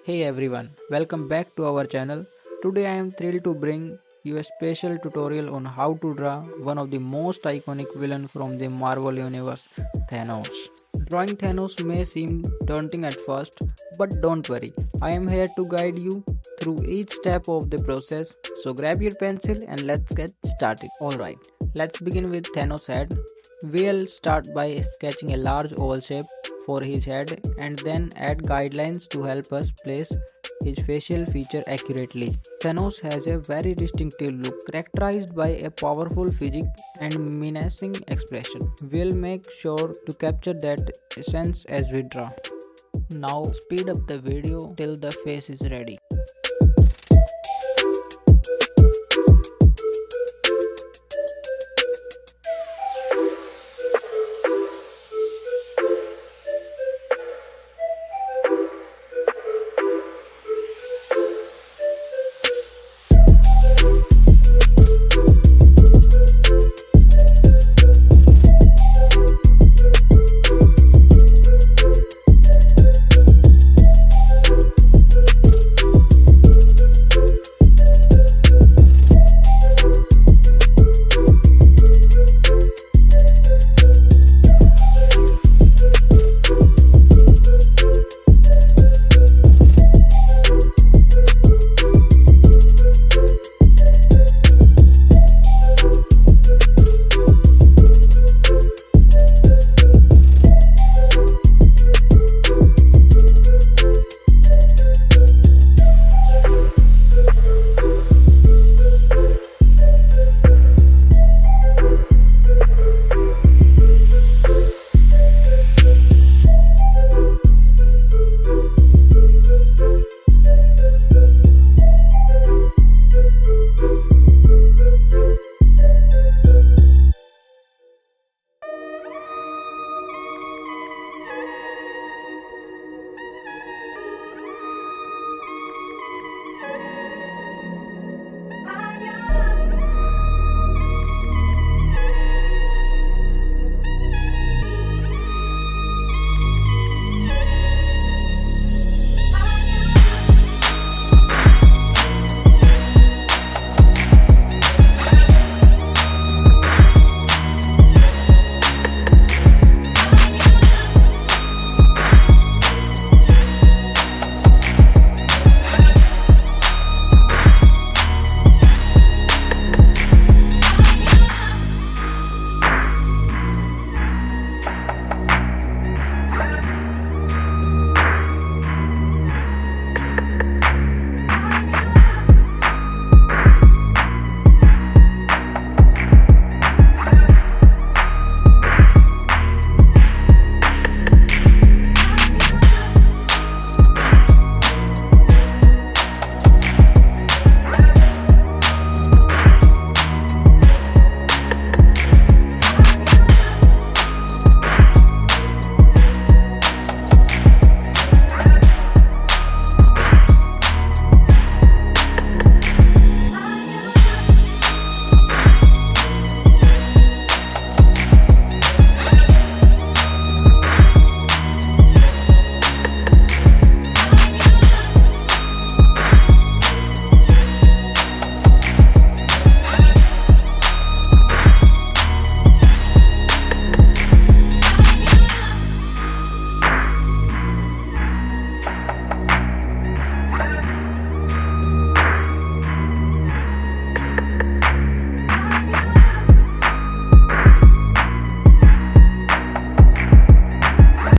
Hey everyone, welcome back to our channel. Today I am thrilled to bring you a special tutorial on how to draw one of the most iconic villains from the Marvel universe, Thanos. Drawing Thanos may seem daunting at first, but don't worry, I am here to guide you through each step of the process. So grab your pencil and let's get started. Alright, let's begin with Thanos' head. We'll start by sketching a large oval shape for his head and then add guidelines to help us place his facial feature accurately. Thanos has a very distinctive look characterized by a powerful physique and menacing expression. We'll make sure to capture that essence as we draw. Now speed up the video till the face is ready.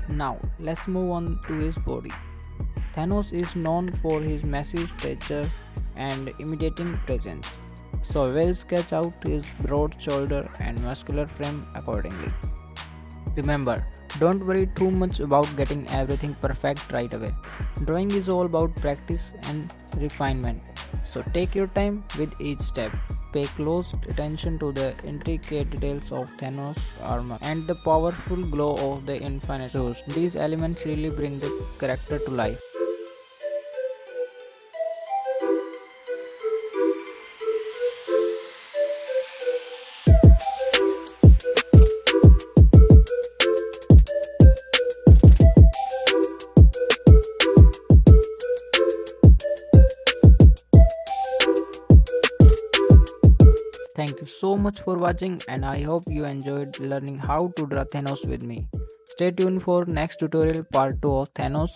Now, let's move on to his body. Thanos is known for his massive stature and intimidating presence, so we'll sketch out his broad shoulder and muscular frame accordingly. Remember, don't worry too much about getting everything perfect right away. Drawing is all about practice and refinement, so take your time with each step. Pay close attention to the intricate details of Thanos' armor and the powerful glow of the infinite source. These elements really bring the character to life. Thank you so much for watching and I hope you enjoyed learning how to draw Thanos with me. Stay tuned for next tutorial part 2 of Thanos.